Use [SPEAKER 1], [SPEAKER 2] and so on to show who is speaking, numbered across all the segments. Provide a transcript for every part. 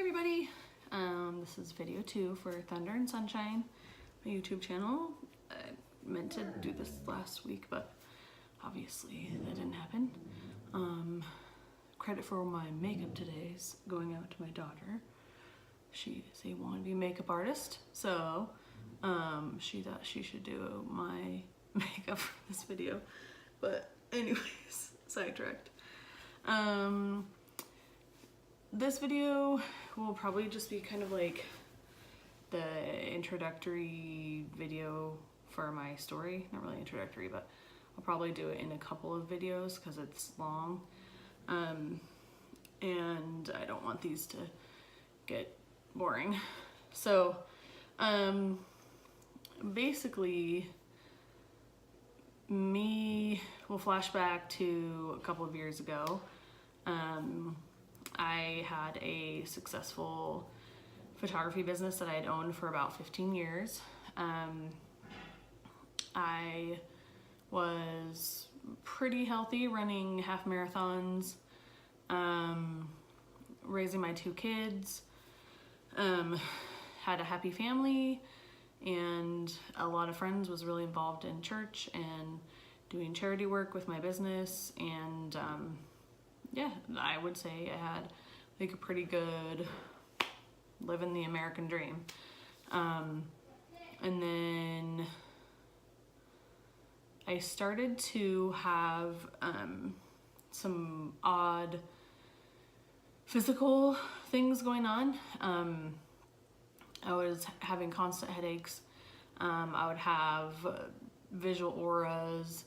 [SPEAKER 1] everybody, this is video 2 for Thunder and Sunshine, my YouTube channel. I meant to do this last week, but obviously that didn't happen. Credit for my makeup today is going out to my daughter. She is a wannabe makeup artist, so she thought she should do my makeup for this video. But anyways, sidetracked. This video will probably just be kind of like the introductory video for my story. Not really introductory, but I'll probably do it in a couple of videos because it's long. And I don't want these to get boring. So, basically, we'll flash back to a couple of years ago. I had a successful photography business that I had owned for about 15 years. I was pretty healthy, running half marathons, raising my 2 kids, had a happy family, and a lot of friends, was really involved in church and doing charity work with my business, and yeah, I would say I had like a pretty good living the American dream. And then I started to have some odd physical things going on. I was having constant headaches. I would have visual auras.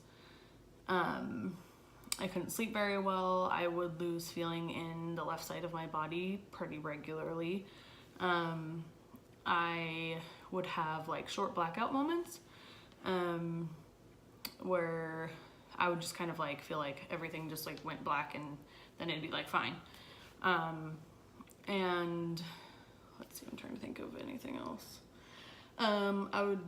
[SPEAKER 1] I couldn't sleep very well. I would lose feeling in the left side of my body pretty regularly. I would have like short blackout moments where I would just kind of like feel like everything just like went black and then it'd be like fine. And let's see, I'm trying to think of anything else. I would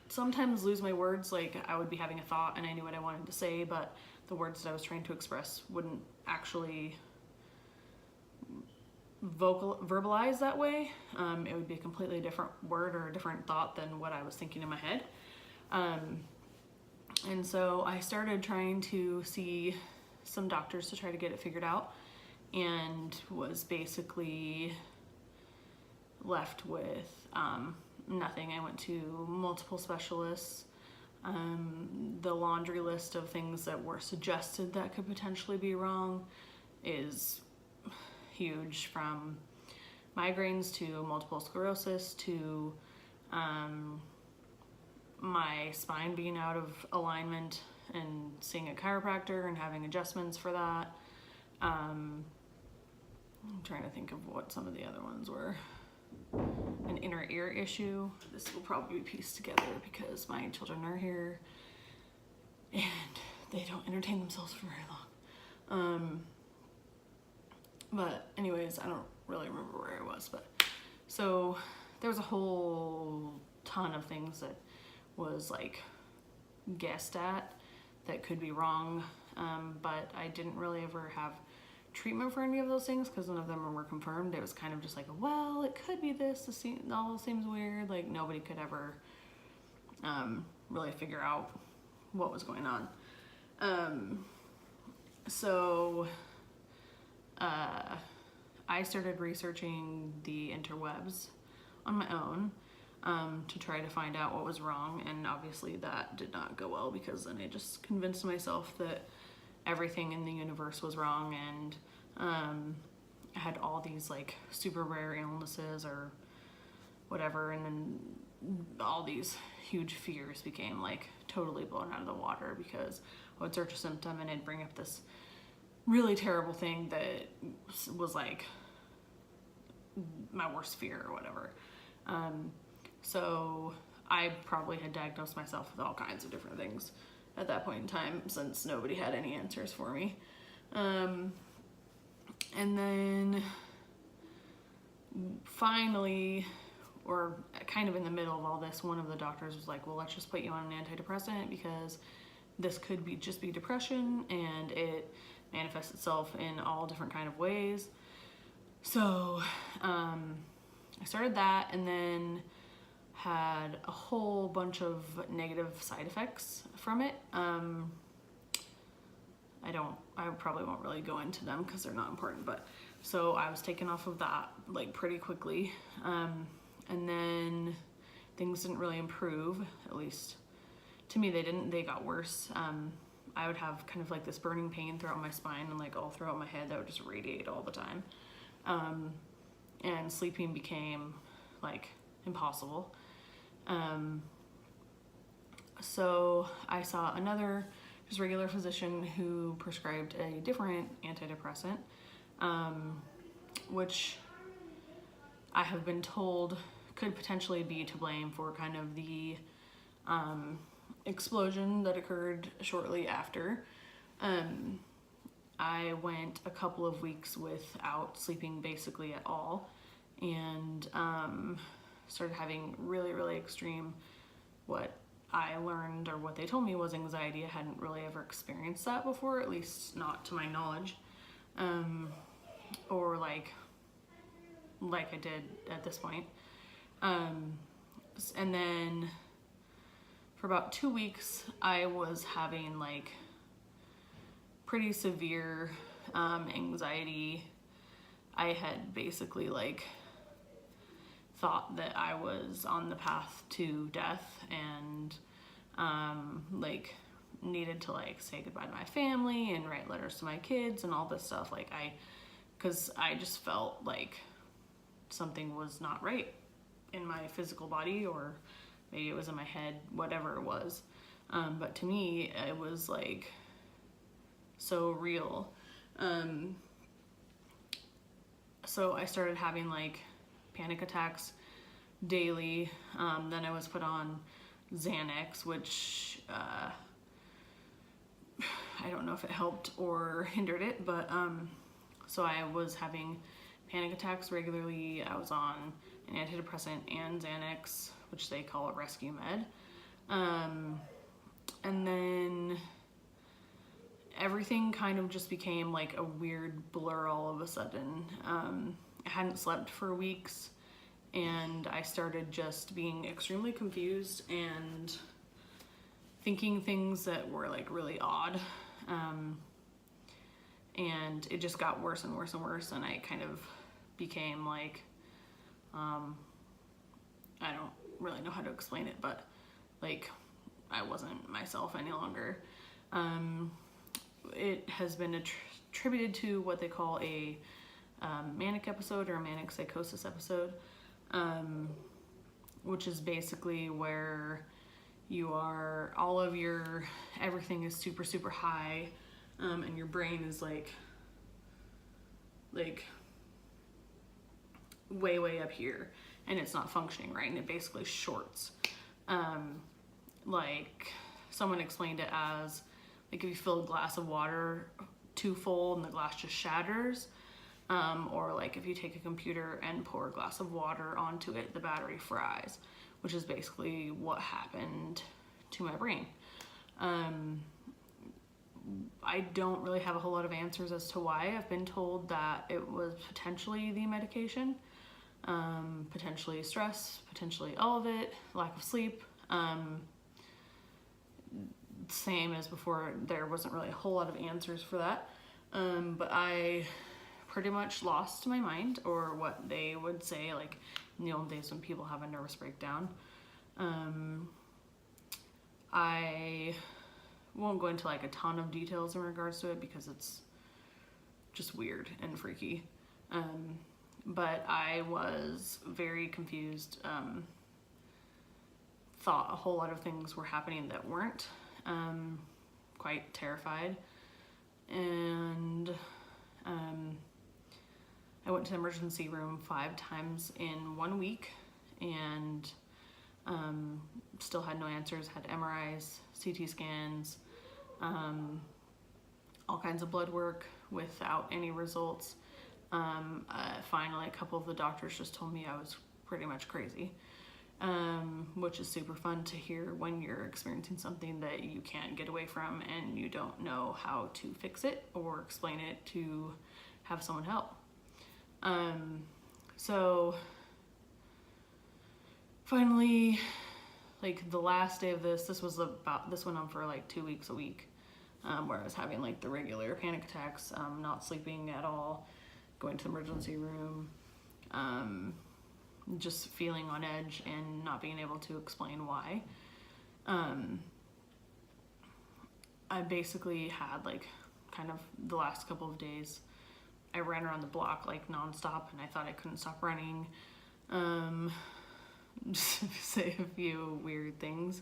[SPEAKER 1] sometimes lose my words, like I would be having a thought and I knew what I wanted to say, but the words that I was trying to express wouldn't actually verbalize that way. It would be a completely different word or a different thought than what I was thinking in my head. And so I started trying to see some doctors to try to get it figured out, and was basically left with nothing. I went to multiple specialists. The laundry list of things that were suggested that could potentially be wrong is huge, from migraines to multiple sclerosis to my spine being out of alignment and seeing a chiropractor and having adjustments for that. I'm trying to think of what some of the other ones were. An inner ear issue. This will probably be pieced together because my children are here and they don't entertain themselves for very long. But anyways, I don't really remember where I was, but so there was a whole ton of things that was like guessed at that could be wrong, but I didn't really ever have treatment for any of those things because none of them were confirmed. It was kind of just like, well, it could be this, all seems weird. Like nobody could ever really figure out what was going on. So I started researching the interwebs on my own to try to find out what was wrong, and obviously that did not go well because then I just convinced myself that everything in the universe was wrong, and I had all these like super rare illnesses or whatever, and then all these huge fears became like totally blown out of the water because I would search a symptom and it'd bring up this really terrible thing that was like my worst fear or whatever. So I probably had diagnosed myself with all kinds of different things at that point in time, since nobody had any answers for me. And then finally, or kind of in the middle of all this, one of the doctors was like, well, let's just put you on an antidepressant because this could be just be depression and it manifests itself in all different kind of ways. So I started that, and then had a whole bunch of negative side effects from it. I probably won't really go into them because they're not important, but so I was taken off of that like pretty quickly. And then things didn't really improve, at least to me they didn't. They got worse. I would have kind of like this burning pain throughout my spine and like all throughout my head that would just radiate all the time. And sleeping became like impossible. So I saw another just regular physician who prescribed a different antidepressant, which I have been told could potentially be to blame for kind of the explosion that occurred shortly after. I went a couple of weeks without sleeping basically at all, and started having really, really extreme, what I learned or what they told me was anxiety. I hadn't really ever experienced that before, at least not to my knowledge, or like I did at this point. And then for about 2 weeks, I was having like pretty severe anxiety. I had basically like thought that I was on the path to death, and like needed to like say goodbye to my family and write letters to my kids and all this stuff. Like because I just felt like something was not right in my physical body, or maybe it was in my head, whatever it was. But to me, it was like so real. So I started having like panic attacks daily. Then I was put on Xanax, which I don't know if it helped or hindered it, but so I was having panic attacks regularly. I was on an antidepressant and Xanax, which they call a rescue med. And then everything kind of just became like a weird blur all of a sudden. I hadn't slept for weeks, and I started just being extremely confused and thinking things that were like really odd. And it just got worse and worse and worse, and I kind of became like, I don't really know how to explain it, but like I wasn't myself any longer. It has been attributed to what they call a manic episode or a manic psychosis episode, which is basically where you are, everything is super, super high, and your brain is like way, way up here, and it's not functioning right, and it basically shorts. Like someone explained it as like if you fill a glass of water too full and the glass just shatters, or like if you take a computer and pour a glass of water onto it, the battery fries, which is basically what happened to my brain. I don't really have a whole lot of answers as to why. I've been told that it was potentially the medication, potentially stress, potentially all of it, lack of sleep. Same as before, there wasn't really a whole lot of answers for that. But I pretty much lost my mind, or what they would say like in the old days when people have a nervous breakdown. I won't go into like a ton of details in regards to it because it's just weird and freaky. But I was very confused, thought a whole lot of things were happening that weren't, quite terrified. And I went to the emergency room 5 times in 1 week, and still had no answers. Had MRIs, CT scans, all kinds of blood work without any results. Finally, a couple of the doctors just told me I was pretty much crazy, which is super fun to hear when you're experiencing something that you can't get away from and you don't know how to fix it or explain it to have someone help. So finally, like the last day of this went on for like 2 weeks a week, where I was having like the regular panic attacks, not sleeping at all, going to the emergency room, just feeling on edge and not being able to explain why. I basically had like kind of the last couple of days, I ran around the block like nonstop and I thought I couldn't stop running. Just to say a few weird things.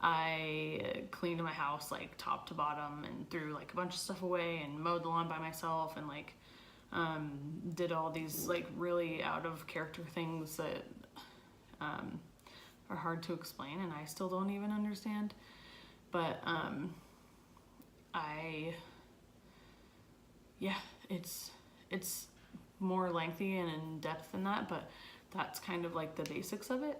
[SPEAKER 1] I cleaned my house like top to bottom and threw like a bunch of stuff away and mowed the lawn by myself and like did all these like really out of character things that are hard to explain and I still don't even understand. But it's more lengthy and in depth than that, but that's kind of like the basics of it.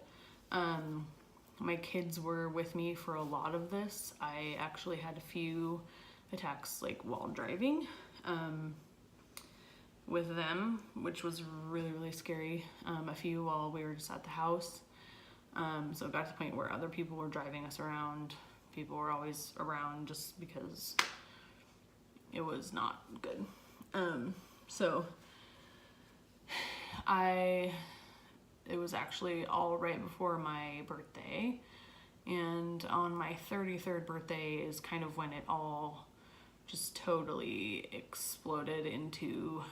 [SPEAKER 1] My kids were with me for a lot of this. I actually had a few attacks like while driving with them, which was really, really scary. A few while we were just at the house. So it got to the point where other people were driving us around. People were always around just because it was not good. So it was actually all right before my birthday, and on my 33rd birthday is kind of when it all just totally exploded into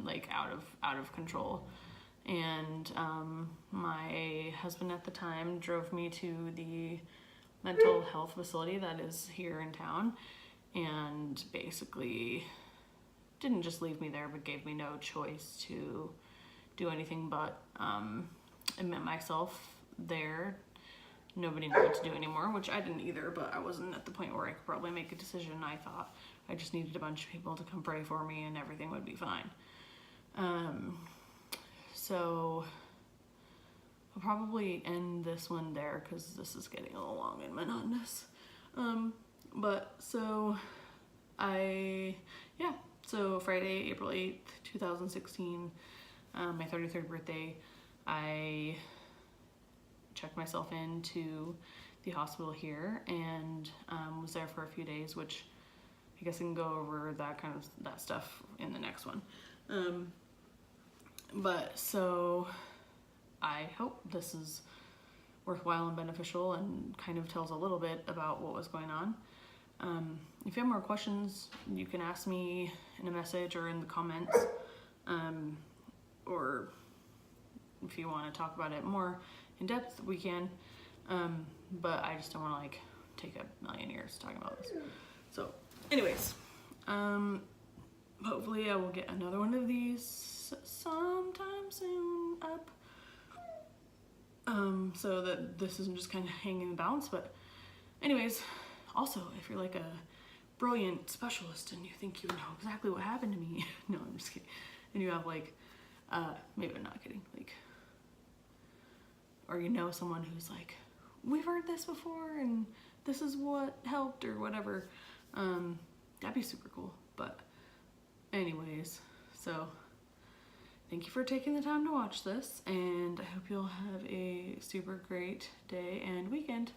[SPEAKER 1] like out of control. And my husband at the time drove me to the mental health facility that is here in town, and basically didn't just leave me there, but gave me no choice to do anything but admit myself there. Nobody knew what to do anymore, which I didn't either, but I wasn't at the point where I could probably make a decision. I thought I just needed a bunch of people to come pray for me and everything would be fine. So I'll probably end this one there because this is getting a little long and monotonous. So Friday, April 8th, 2016, my 33rd birthday, I checked myself into the hospital here and was there for a few days, which I guess I can go over that stuff in the next one. But so I hope this is worthwhile and beneficial and kind of tells a little bit about what was going on. If you have more questions, you can ask me in a message or in the comments, or if you want to talk about it more in depth, we can. But I just don't want to like take a million years talking about this. So anyways, hopefully I will get another one of these sometime soon up, so that this isn't just kind of hanging in the balance. But anyways, also if you're like a brilliant specialist and you think you know exactly what happened to me, no, I'm just kidding, and you have like maybe I'm not kidding, like, or you know someone who's like, we've heard this before and this is what helped or whatever, that'd be super cool. But anyways, so thank you for taking the time to watch this, and I hope you'll have a super great day and weekend.